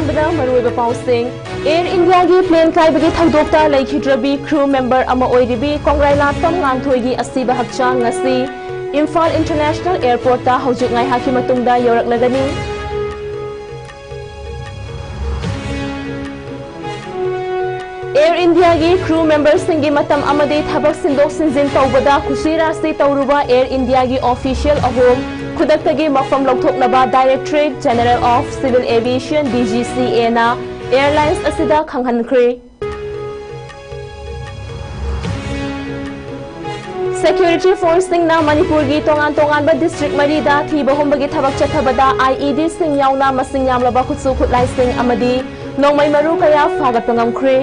अहानबदा मरुइबा पाउसिंग एयर इंडिया की प्लेन काइबगी थौदोक्ता लेखिद्रबी क्रू मेंबर अमा ओइरिबी कोंग्राइलाटम गांथोइगी असीबा हक्चांग ngasi इम्फाल इंटरनेशनल एयरपोर्ट ता हौजुक ngaihaki matungda yoraklagani Air India की क्रू मेंबर सिंगी मतम अमदे थबक सिंदोक सिंजिन तौबदा खुशीरास्ती तौरुबा एयर इंडिया की ऑफिशियल अहोम खुदक्तगी मफम लौथोकनबा directorate general of civil aviation DGCA ना एयरलाइंस असिदा खंगहनख्रे सिक्योरिटी फोर्सिंग ना मणिपुर की तोंगान डिस्ट्रिक्ट मरीदा थीबा होमबगी थबक चथबदा IED सिंग यावना मसिंग यामलबा खुत्सु खुतलाई सिंग अमदी नोंमै मरु कया फागत पंगमख्रे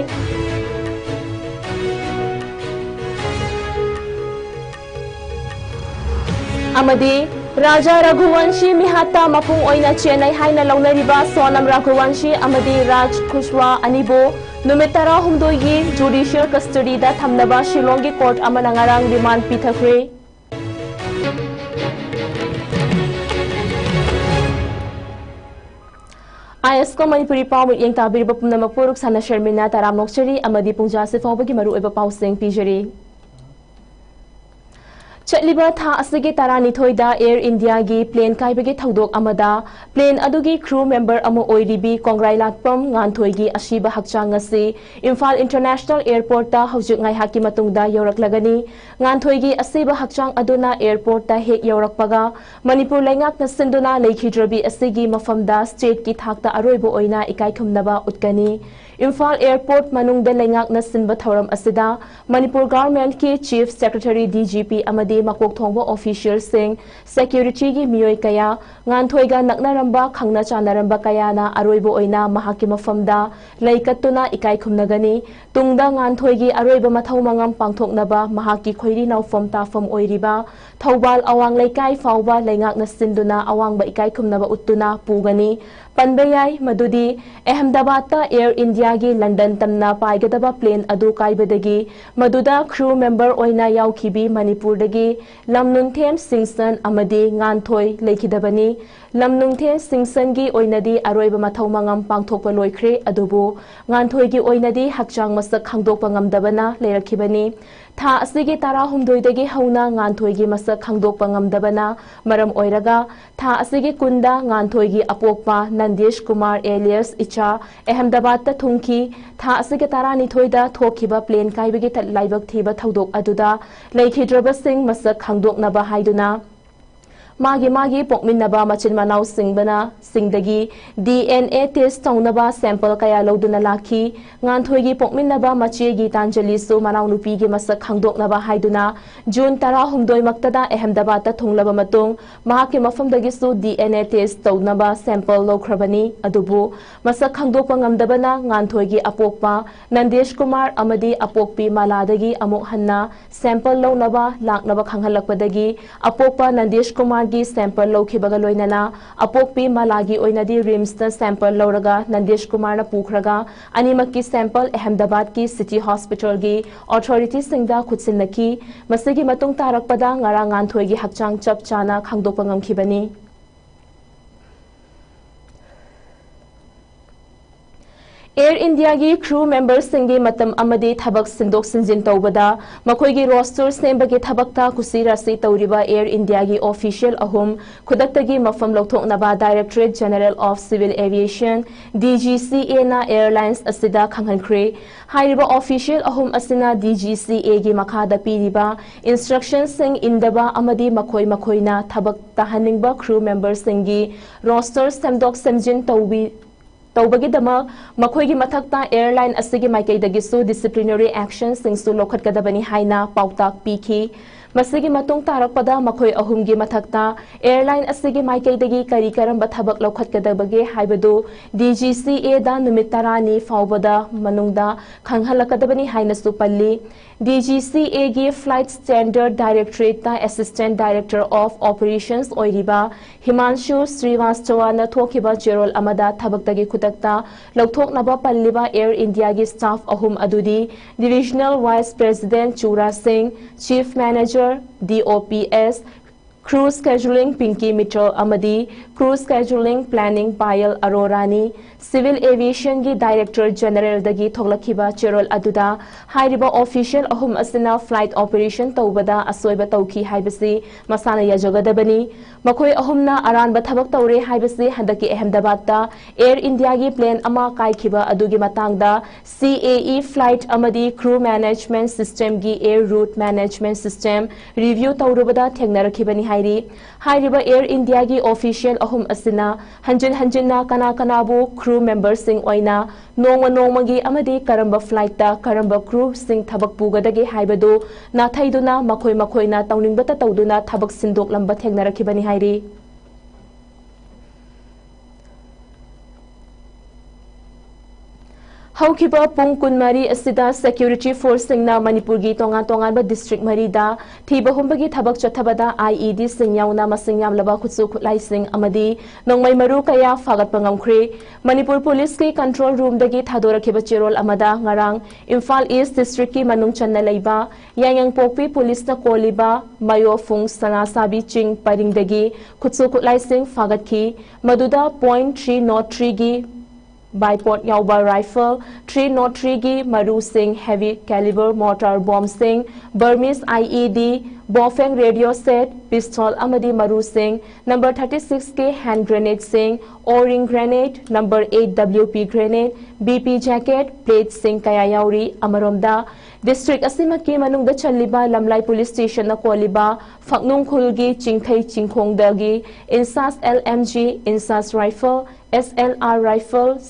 अमदी राजा रघुवंशी मिहाता मपुंग ओइना चेन्नई हाइना लौनरिबा सोनम रघुवंशी अमदी राज खुशवा अनिबो नुमित 13 की जुडिशियल कस्टडी दा थमनबा शिलोंग की कोर्ट अमना ngarang रिमांड पिथख्रे ISCOM मणिपुरी पाउ येंग ताबिरबा पुनमक पुरुक साना शर्मिना ताराम नोक्चरी अमदी पुंजा से फाउबगी मरु एबा पाउसिंग पिजरी चलिबा था असगे तारानिथोइदा एयर इंडिया की प्लेन काइबगे थौदोक अमदा प्लेन अदुगी क्रू मेंबर अमो ओइरिबी कोंग्राइलाटपम गांथोइगी अशीबा हक्चांग से इम्फाल इंटरनेशनल एयरपोर्ट ता हौजुक ngaihaki matungda yoraklagani गांथोइगी असीबा हक्चांग अदुना एयरपोर्ट ता हेक योरकपगा मणिपुर लैंगाक नसिंदुना लेखिद्रबी असीगी मफमदा स्टेट की थाकता अरोइबो ओइना इकाइखुमनबा उतकनी इम्फाल एयरपोर्ट मनुंग लैंगाक नसिंबा थौरम असिदा मणिपुर गवर्नमेंट की चीफ सेक्रेटरी DGP अमदी मकोक थोंबो ऑफिशियल सिंह सिक्योरिटी की मियोय कया गांथोइगा नकनरंबा खंगना चानरंबा कयाना अरोइबो ओइना महाकी मफमदा लैकत्तुना इकाइखुमनगनी तुंगदा गांथोइगी अरोइबा मथौ मंगम पांथोकनबा महाकी खोइरी नौफम ताफम ओइरिबा थौबाल अवांग लैकाई फाउबा लैंगाक नसिंदुना अवांगबा इकाइखुमनबा उत्तुना पुगनी पनबयाई मदुदी अहमदाबाद एयर इंडिया की लंदन तमना पाइगदबा प्लेन अदु काइबदगी मदुदा क्रू मेंबर ओइना याउखिबी मणिपुरदगी लमनुंथेम सिंगसन अमदी गांथोय लेखिदबनी लमनुंथेम सिंगसन की ओइनदी अरोइबा मथौ मंगम पांथोकपा लोइख्रे अदुबो गांथोय की ओइनदी हक्चांग मसक खांदोकपा ngamdabana लेरखिबनी था असिगी 13 हौना गांथोयगी मसक खांदोकपा ngamdabana मरम ओइरगा था असिगी कुंदा गांथोयगी अपोकपा नंदेश कुमार एलियस इचा अहमदाबाद थुंखी था असिगी 12 थोखिबा प्लेन काइबगी लाइबक थीबा थौदोक अदुदा लेखिद्रबा सिंग मसक खांदोकनबा हाइदुना मागी पोकमिनबा मचिन मनाउ सिंगबना सिंगदगी DNA टेस्ट तौनबा सैंपल कया लौदुना लाखी गांथोइगी पोकमिनबा मचेगी तांजलिसु मनाउ नुपीगी मसक खांदोकनबा हाइदुना जून 13 मक्तदा Ahmedabad थोंगलबा मतुंग Mahake मफमदगिसु DNA test तौनबा sample लौख्रबनी अदुबु मसक खांदोकपा ngamdabana गांथोइगी अपोकपा नंदेश कुमार अमदी अपोकपी मालादगी अमुक हन्ना सैंपल लौनबा लाकनबा खंगहलकपदगी अपोकपा नंदेश कुमार की सैंपल लौखिबगा लोइनना अपोकपी मालागी ओइनदी रिम्स ता सैंपल लौरगा नंदेश कुमार ना पुखरगा अनिमक की सैंपल अहमदाबाद की सिटी हॉस्पिटल की अथॉरिटी सिंगदा खुदसिननकी मसिगी मतुंग तारकपदा ngara nganthoi gi hakchang chap chana khangdokpa ngamkhibani Air India की क्रू मेंबर सिंगी मतम अमदी थबक सिंदोक सिंजिन तौबदा मखोइगी रोस्टर सेंबगी थबकता कुसीरासी तौरिबा एयर इंडिया की ऑफिशियल अहोम खुदक्तगी मफम लौथोकनबा directorate general of civil aviation DGCA ना एयरलाइंस असिदा खंगहनख्रे हाइरिबा ऑफिशियल अहोम असिना DGCA की मखादा पीरिबा इंस्ट्रक्शन सिंग इंदबा अमदी मखोइना थबक तहनिंगबा क्रू मेंबर सिंगी रोस्टर सेमदोक सेमजिन तौबगीदमक मखोइगी मथक्ता एयरलाइन असिगी माइकैदगिसु डिसिप्लिनरी एक्शन सिंगसु लोखतगदबनी हाइना पाउताक पीखी मसिगी मतुंग तारकपदा मखोइ अहुमगी मथक्ता एयरलाइन असिगी माइकैदगी करी करंबा थबक लोखतगदबगे हाइबदु DGCA दा नुमित 12 फाउबदा मनुंगदा खंगहलकदबनी हाइनसु पल्ली DGCA की फ्लाइट स्टैंडर्ड डायरेक्टरेट ता असिस्टेंट डायरेक्टर ऑफ ऑपरेशंस ओइरिबा हिमांशु श्रीवास्तव न थोखिबा जेरोल अमदा थबक्तगी खुतक्ता लौथोकनबा पल्लिबा एयर इंडिया की स्टाफ अहुम अदुदी divisional vice president Chura Singh chief manager DOPS Crew Scheduling Pinky Mitchell Amadi, Crew Scheduling Planning Payal Arorani, Civil Aviation gi Director General dagi Thoglakiba Cherol Aduda, Hairiba Official Ahum Asina Flight Operation Taubada Asoiba Tauki Haibasi, Masana Yajagadabani, Makoi Ahumna Aran Bathabak Taure Haibasi, Handaki Ahmedabadda, Air India gi plane Ama Kaikiba Adugi Matangda, CAE Flight Amadi Crew Management System gi Air Route Management System, Review Taurubada Technarakibani Hairiba Air India gi official ahum asina hanjin kana kanabu crew members sing oina nongma gi amadi karamba flight ta karamba crew sing thabak pugadagi haibadu na thaiduna makoi na tawningbata tawduna thabak sindok lamba thegnarakibani hairi Haukiba Pung Kunmari Asida Security Force Singna Manipurgi Tongan ba District Marida Thiba Humbagi Thabak Chathabada IED Singyauna Masingyam Laba Kutsu Kutlai Sing Amadi Nongmai Maru Kaya Fagat Pangamkri Manipur Police ki Control Room dagi Thadora Kiba Chirol Amada Ngarang Imphal East District ki Manung Channa Leiba Yangyang Pokpi Police na Koliba Mayo Fung Sanasabi Ching Paring dagi Kutsu Kutlai Sing Fagat ki Maduda .303 gi Bipod Yauba Rifle, 303 gi Maru Singh Heavy Caliber Mortar Bomb Singh, Burmese IED, Bofeng Radio Set, Pistol Amadi Maru Singh, number 36 ki Hand Grenade Singh, O-Ring Grenade, number 8 WP Grenade, BP Jacket, Plate Singh Kaya Yauri, Amaromda, District Asimat ki Manungda Chaliba, Lamlai Police Station na Koliba, Faknung Khulgi, Chingthai Chingkhong Dagi, Insas LMG, Insas Rifle, SLR Rifle,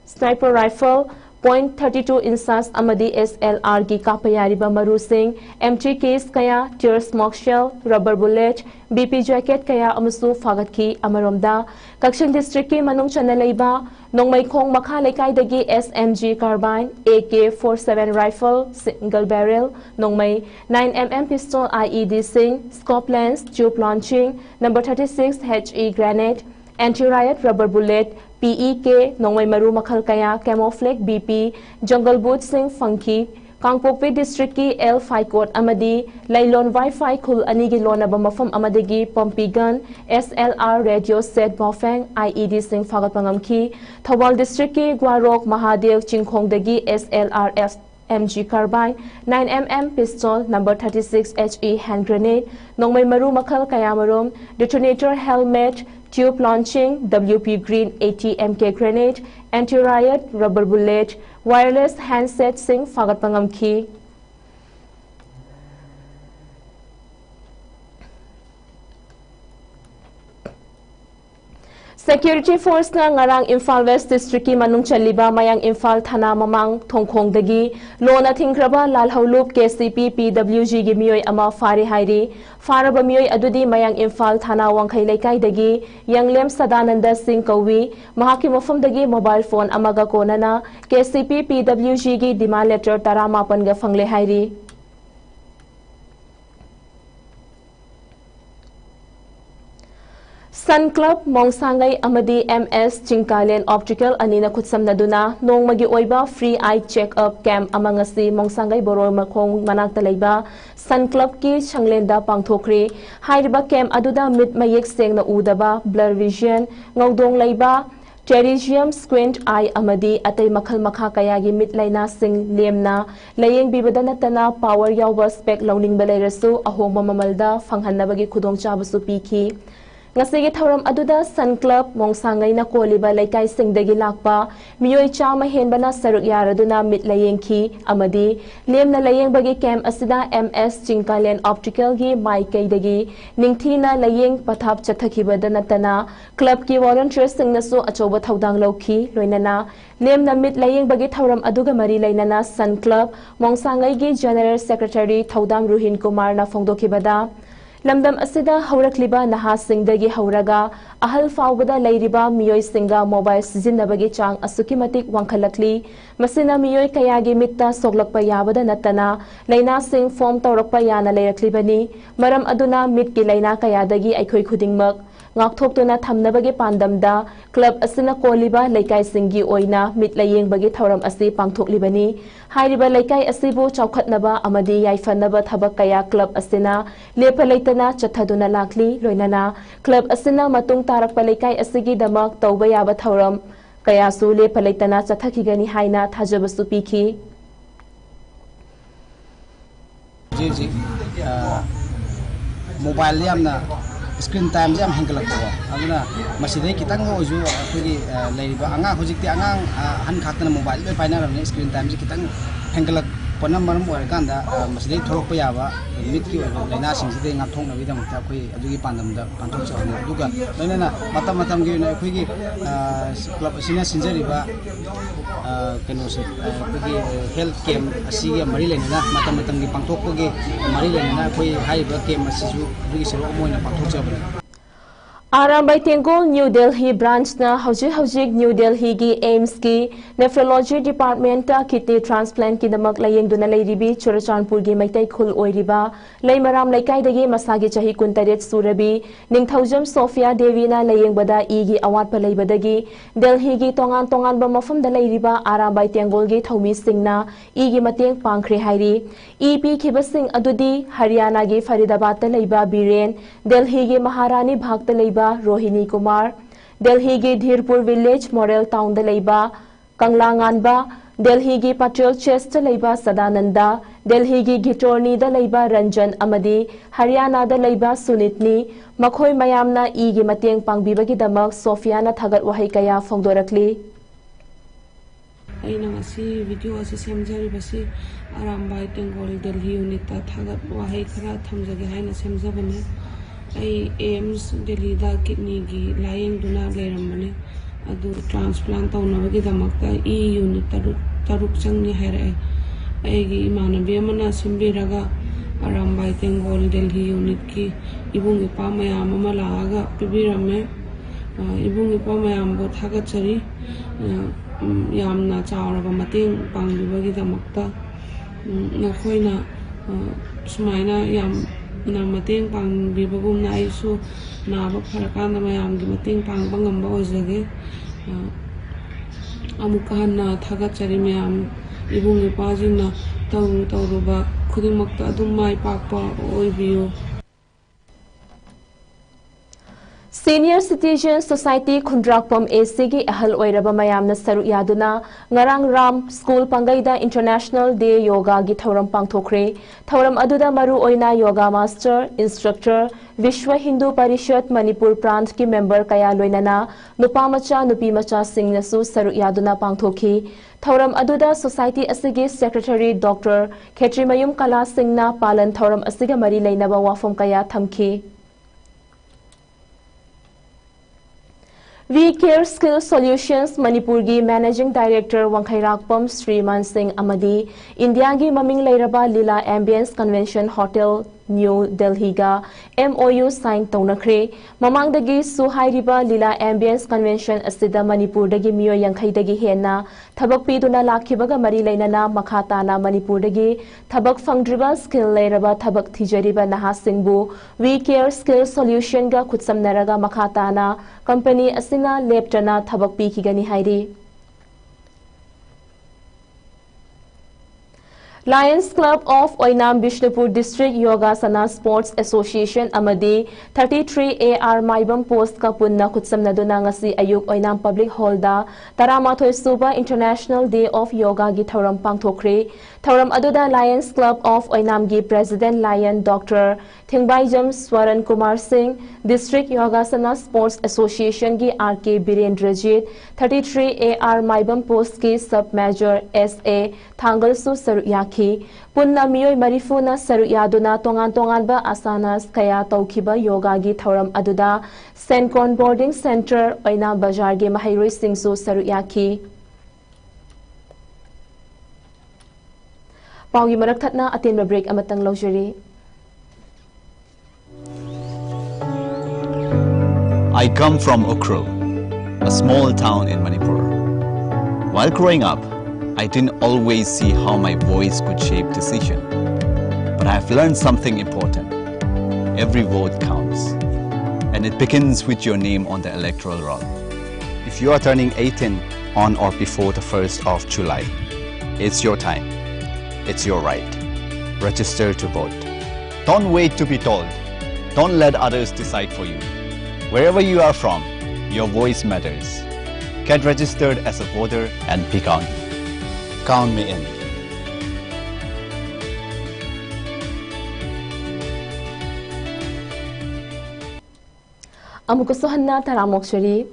Sniper Rifle, .32 Insas Amadi SLR gi Kapayariba Maru Singh, MT Case Kaya, Tear Smoke Shell, Rubber Bullet, BP Jacket Kaya Amasu Fagat ki Amaromda, Kakshan District ki Manung Chanalaiba, Nongmai Khong Makha Laikai dagi SMG Carbine, AK-47 Rifle, Single Barrel, Nongmai 9mm Pistol IED Singh, Scope Lens, Tube Launching, number 36 HE Grenade, Anti-Riot Rubber Bullet, PEK, Nongmai Maru Makhal Kaya, Camouflage BP, Jungle Boot Sing Funky, Kangpokpi District ki L Faikot Amadi, Lailon Wi-Fi Khul Anigi Lonaba Mafam Amadigi, Pompey Gun, SLR Radio Set Bofeng, IED Sing Fagat Pangamki, Thawal District ki Guarok Mahadev Chingkhong Dagi, SLR MG Carbine, 9mm Pistol, number 36 HE Hand Grenade, Nongmai Maru Makhal Kayamarom, Detonator Helmet, Tube Launching, WP Green 80 MK Grenade, Anti-Riot Rubber Bullet, Wireless Handset Sing Fagat Pangamki. Security Force na ngarang Imphal West District ki Manung Chaliba Mayang Imphal Thana Mamang Thongkhong dagi Lona Thingkraba Lalhaulup KCP PWG gi miyoi ama fari hairi Faraba miyoi adudi Mayang Imphal Thana Wangkhai Laikai dagi Yanglem Sadananda Singh Kawi Mahaki Mofam dagi mobile phone amaga konana KCP PWG gi demand letter taramapan ga fangle hairi Sun Club Mongsangai Amadi MS Chingkalen Optical Anina Kutsam Naduna Nong Magi Oiba Free Eye Check-up Camp Amangasi Mongsangai Boror Makong Manak Talaiba Sun Club ki Changlenda Pangthokri Hairiba Camp Aduda Mit Mayek Seng na Udaba Blur Vision Ngawdong Laiba Pterygium Squint Eye Amadi Atay Makhal Makha Kayagi Mit Laina Sing Lemna Layeng Bibadana Tana Power Yawa Spec Launing Balay-rasu Ahoma Mamalda Fanghanabagi Khudong Chabasu Piki Ngasigi Thauram Aduda Sun Club Mongsangai na Koliba Laikai Singdagi Lakpa Miyoi Chama Henbana Saruk Yaraduna Mit Layeng Ki Amadi Lem na Layeng Bagi Camp Asida MS Chingkalen Optical Gi Mai Kaidagi Ningthina Layeng Pathap Chathakiba Danatana Club Ki Volunteers Singnasu Achoba Thaudang Loki Loinana Lem na Mit Layeng Bagi Thauram Aduga Mari Lainana Sun Club Mongsangai Gi General Secretary Thaudam Ruhin Kumar na Fongdokibada Lamdam asida haurakliba naha singdagi hauraga ahal faubada lairiba miyoi singa mobile sijinnabagi chang asuki matik wangkhalakli masina miyoi kayagi mitta soglakpa yabada natana laina sing form tawrakpa yana leirakhlibani maram aduna mitki laina kayadagi aikhoi khudingmak ngakthoktuna thamnabagi pandamda club asina koliba laikai singi oina mit layeng bagi thoram asi pangthoklibani hairiba laikai asibu chawkhatnaba amadi yaifannaba thabak kaya club asina lepa leitana chathaduna lakli loinana club asina matung tarakpa laikai asigi damak tawba yaba thoram kaya su lepa leitana chathakigani haina thajabasu piki ji mobile यामना screen time जम हेंगलक अगना मसिदे कितंग ओजु अखोगी लेरिबा आंगा होजिकति आंगा हन खातना mobile बे पाइनारने screen time जी कितंग हेंगलक पनम मरम ओरकांदा मसिदे थोरकप याबा limit की लाइना सिंगसिदे ngathongnabi damta अखोई अदुगी पांदमदा पांथोक चौने अदुगा लैना मतम मतम गी अखोगी क्लब सिना सिंजरिबा कनोसे अखोगी हेल्थ कैम्प असिगे मरि लेना मतम मतम गी पांथोकपगे मरि लेना अखोई हाइबा कैम्प असिसु अदुगी सरो मोइना पांथोक चौबे Arambai Tengol New Delhi branch na hojik New Delhi gi AIMS ki nephrology department ta kidney transplant ki damak layeng duna leiribi Churachandpur gi maitai khul oiriba leimaram laikai dagi masagi chahi kuntaret surabi ningthaujam Sophia Devi na layeng bada e gi awat pa leibadagi Delhi gi tongan ba mafam da leiriba Arambai Tengol gi thomi singna e gi mateng pangkhre hairi EP khibasing adudi Haryana gi Faridabad ta leiba Biren Delhi gi Maharani Bhag ta leiba Rohini Kumar, Delhi gi Dhirpur village Morel town da leiba Kanglanganba, Delhi gi Patel Chest leiba Sadananda, Delhi gi Gitorni da leiba Ranjan Amadi, Haryana da leiba Sunitni, Makhoi mayamna e gi mateng pangbibagi damak Sophia na thagat wahai kaya phongdorakli. अैना ngasi video asi semjaribasi Arambai Tengol Delhi unit ta thagat wahai khara thamjage haina semjabane ai AIMS Delhi da kidney gi layeng duna leiramane adu transplant tawnabagi damakta e unit taruk changni haire ai gi imanabi amana simbiraga Arambai Tengol Delhi unit ki ibung ipa mayam ama laaga pibirame ibung ipa mayam bo thagat chari yamna chawraba mateng pangbibagi damakta nakhoina sumaina yam na mateng pangbibagum na aisu na ba pharakanda mayam gi mateng pangba ngamba ojage amukan na thagat chari mayam ibung ipajina tawruba khudimakta adum mai pakpa oibiyo Senior Citizen Society Khundrakpam AC gi ahal oiraba mayamna saru yaduna ngarang ram school pangaida International Day Yoga gi thoram pangthokre thoram aduda maru oina yoga master instructor Vishwa Hindu Parishad Manipur Prant ki member kaya loinana nupa macha nupi macha singna su saru yaduna pangthokhi thoram aduda society asigi secretary Dr. Khetrimayum Kala Singna palan thoram asiga mari leinaba wafam kaya thamki We Care Skill Solutions Manipur gi Managing Director Wangkhairakpam Sriman Singh Amadi India gi maming leiraba Lila Ambience Convention Hotel New Delhi ga MOU sign taunakre mamangdagi suhairiba Lila Ambience Convention asida Manipur dagi miyo yankhai dagi henna thabak piduna lakhibaga mari leinana makhatana Manipur dagi thabak fangdriba skill leiraba thabak thijariba naha singbu We Care Skill Solution ga khutsamnaraga makhatana company asina leptana thabak pikigani hairi Lions Club of Oinam Bishnupur District Yoga Sana Sports Association Amadi 33 AR Maibam Post ka punna khutsamnaduna ngasi ayuk Oinam Public Hall da Taramathoi Suba International Day of Yoga gi thoram pangthokre thoram aduda Lions Club of Oinam gi President Lion Dr. Thingbaijam Swaran Kumar Singh District Yoga Sana Sports Association gi RK Birendrajit 33 AR Maibam Post ki Sub Major SA Thangal su saru punna miyoi marifuna saru yaduna tongan ba asanas kaya tawkhiba yoga gi thoram aduda Sencon Boarding Center oina bazar gi mahairoi singsu saru yakhi paugi marak thatna atenba break amatang lojari I come from Ukro, a small town in Manipur. While growing up, I didn't always see how my voice could shape decision. But I've learned something important. Every vote counts. and it begins with your name on the electoral roll. If you are turning 18 on or before the 1st of July, it's your time. It's your right. Register to vote. Don't wait to be told. Don't let others decide for you. Wherever you are from, your voice matters. Get registered as a voter and be counted. Count me in. Amukusuhanna Taramokshari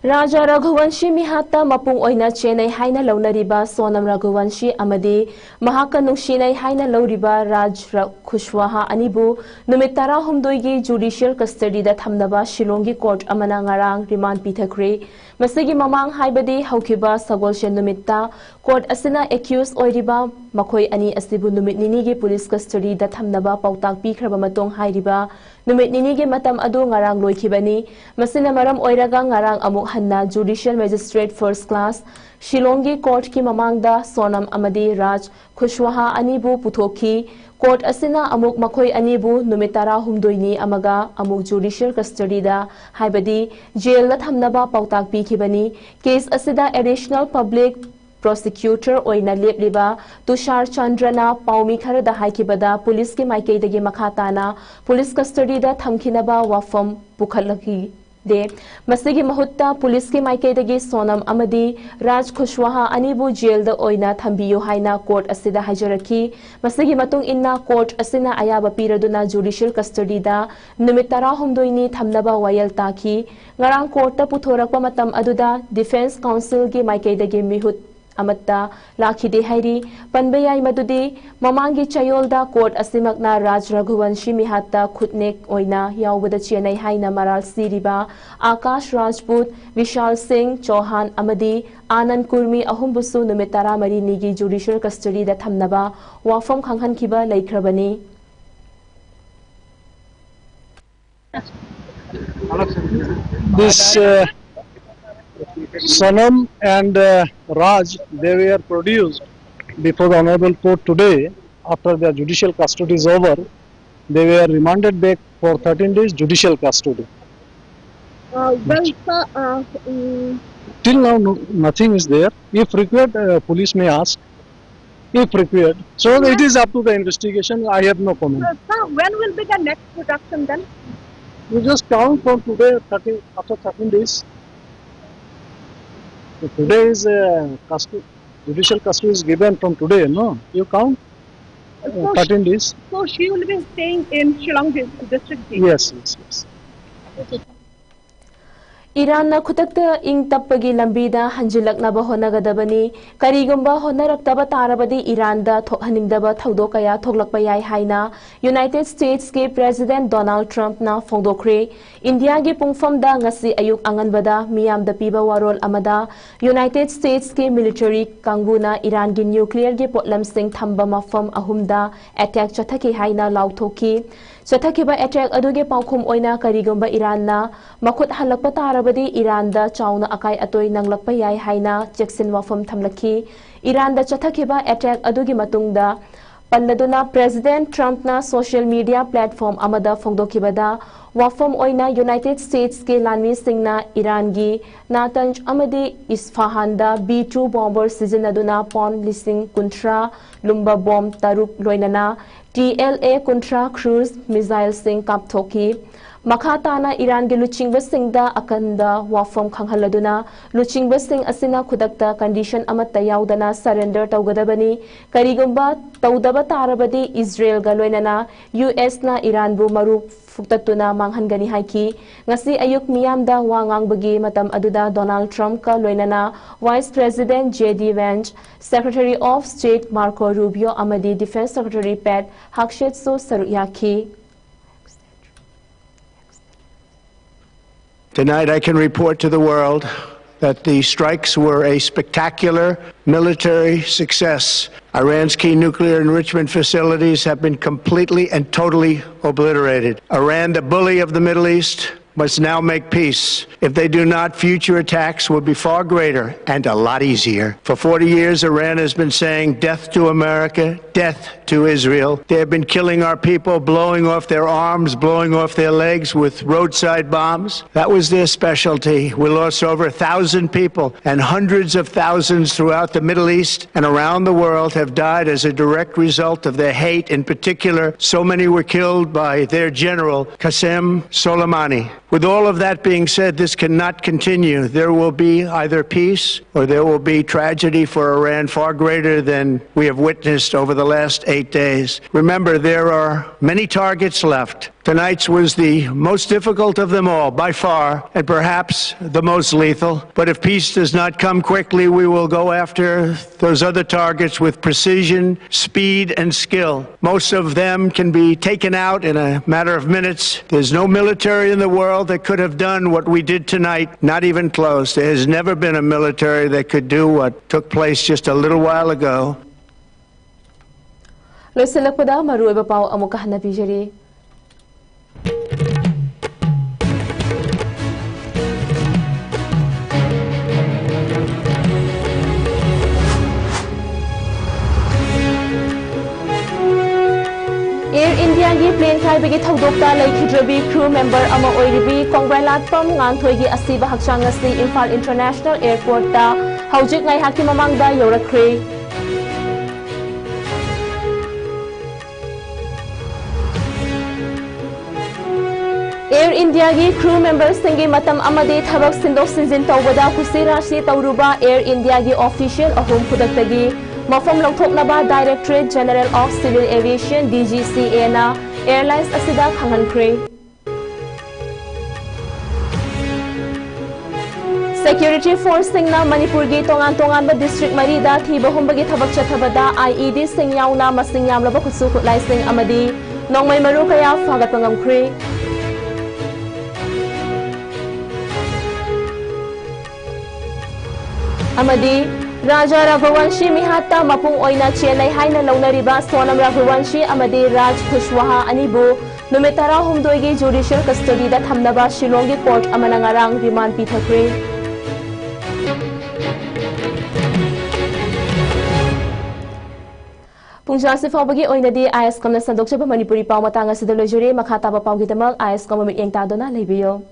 Raja Raghuvanshi Mihata Mapung Oina Chenai Haina Launariba Sonam Raghuvanshi Amadi Mahaka Nushinai Haina Lauriba Raj Kushwaha Anibu Numitara Humdoigi Judicial Custody that Hamnaba Shilongi Court Amanangarang Remand Pitakri Masigi Mamang Haibadi Haukiba Sagolshen Numita Court Asina accused Oiriba Makoi Ani Asibu Numit Ninigi Police Custody that Hamnaba Pautak Pikrabamatong Hairiba Numit Ninigi Matam Adu Ngarang Loikibani Masina Maram Oiraga Ngarang Amuk Hanna Judicial Magistrate First Class Shilongi Court Ki Mamangda Sonam Amadi Raj Kushwaha Anibu Putoki Court Asina Amuk Makoi Anibu Numitara Humdoini Amaga Amuk Judicial Custody da Haibadi Jail Lat Hamnaba Pautak Pikibani Case Asida Additional Public Prosecutor Oina Lepliba Tushar Chandrana Paumi Kharada Haikibada Police Ki Maikaidagi Makhatana Police Custody da Thamkinaba Wafam Pukhalaki De Masigi Mahutta Police Ki Maikaidagi Sonam Amadi Raj Kushwaha Anibu Jail da Oina Thambiyo Haina Court Asida Hajaraki Masigi Matung Inna Court Asina Ayaba Piraduna Judicial Custody da Numitara Humdoini Thamnaba Wayal Taki Ngarang Court ta Puthorakpa Matam Aduda Defense Council Ki Maikaidagi Mihut Amatta Lakhide Hairi Panbayai Madudi Mamangi Chayolda Court Asimakna Raj Raghuvanshi Mihata Khutnek Oina Yaubada Chenai Haina Maral Siriba Akash Rajput Vishal Singh Chauhan Amadi Anand Kurmi Ahumbusu Numitara Marinigi Judicial Custody da Thamnaba Wafam Khanghan Kiba Laikrabani This Sonam and Raj, they were produced before the Honorable Court today. After their judicial custody is over, they were remanded back for 13 days judicial custody. Till now, nothing is there. If required, police may ask. If required. So it is up to the investigation. I have no comment. Sir, when will be the next production then? You just count from today, after 13 days. So today is judicial custody is given from today, no? You count 13 days. So she will be staying in Shillong district? Yes. Iran na khutakta ing tappagi lambida hanjilaknaba honagadabani karigumba honaraktaba tarabadi Iran da thokhaningdaba thaudokaya thoklakpa yai haina United States ke President Donald Trump na phongdokre India gi pungfam da ngasi ayuk anganbada miyam da piba warol amada United States ke military kangbuna Iran gi nuclear gi potlam sing thamba mafam ahumda attack chathaki haina lauthoki Chathakiba attack aduge paukhum oina karigumba Iran na makhut halakpa tarabadi Iran da chauna akai atoi nanglakpa yai haina Jackson wafam thamlaki Iran da chathakiba attack adugi matungda Pandaduna President Trump na social media platform amada phongdokibada wafam oina United States ke lanmi singna Iran gi Natanj amadi Isfahan da B-2 bomber sizinaduna pon lising kuntra lumba bomb taruk loinana TLA Contra Cruise Missile Sing Kapthoki Makhatana Iran ge luchingba singda akanda wafam khanghaladuna luchingba sing asina khudakta condition amata yaudana surrender tawgadabani karigumba tawdaba tarabadi Israel ga loinana US na Iran bu maru fuktatuna manghangani haiki ngasi ayuk miyamda wangangbagi matam aduda Donald Trump ka loinana Vice President JD Vance Secretary of State Marco Rubio amadi Defense Secretary Pat Hakshetso Saruyaki Tonight I can report to the world that the strikes were a spectacular military success. Iran's key nuclear enrichment facilities have been completely and totally obliterated. Iran, the bully of the Middle East, must now make peace. If they do not, future attacks will be far greater and a lot easier. For 40 years, Iran has been saying death to America, death to Israel. They have been killing our people, blowing off their arms, blowing off their legs with roadside bombs. That was their specialty. We lost over 1,000 people, and hundreds of thousands throughout the Middle East and around the world have died as a direct result of their hate. In particular, so many were killed by their general, Qasem Soleimani. With all of that being said, this cannot continue. There will be either peace or there will be tragedy for Iran far greater than we have witnessed over the last 8 days. Remember, there are many targets left. Tonight's was the most difficult of them all, by far, and perhaps the most lethal. But if peace does not come quickly, we will go after those other targets with precision, speed, and skill. Most of them can be taken out in a matter of minutes. There's no military in the world that could have done what we did tonight, not even close. There has never been a military that could do what took place just a little while ago. Loisalakpada maruiba pau amuka hanapijari. Air India gi plane khai bagi thaudokta laikhidrabi crew member ama oiribi Congratulatum nganthoi gi asiba hakchang asi Imphal International Airport ta haujik ngai haki mamangda yorakre. Air India gi crew members singi matam amade thabak sindok sinjin tawbada kusira si tawruba Air India gi official ahum khudaktagi Mafam Longthoknaba Directorate General of Civil Aviation DGCA na airlines asida khangankre. Security Force singna Manipur gi tongan ba district marida thiba humbagi thabak chathabada IED sing yauna masing yamlaba khutsu khutlai sing amadi nongmai maru kaya fagat pangamkre. Amadi Raja Raghuvanshi Mihata Mapung Oina Chenai Haina Launariba Sonam Raghuvanshi Amadi Raj Kushwaha Anibu Numitara Humdoigi Judicial Custody that Hamnaba Shillongi Court Amanangarang Remand Pitakre. Pungjang Sifabagi Oinadi ISCOM na Sandokshaba Manipuri Pau Matanga Sidolojuri Makata Pau Gitamak ISCOM Amit Yang Tadona Lebiyo.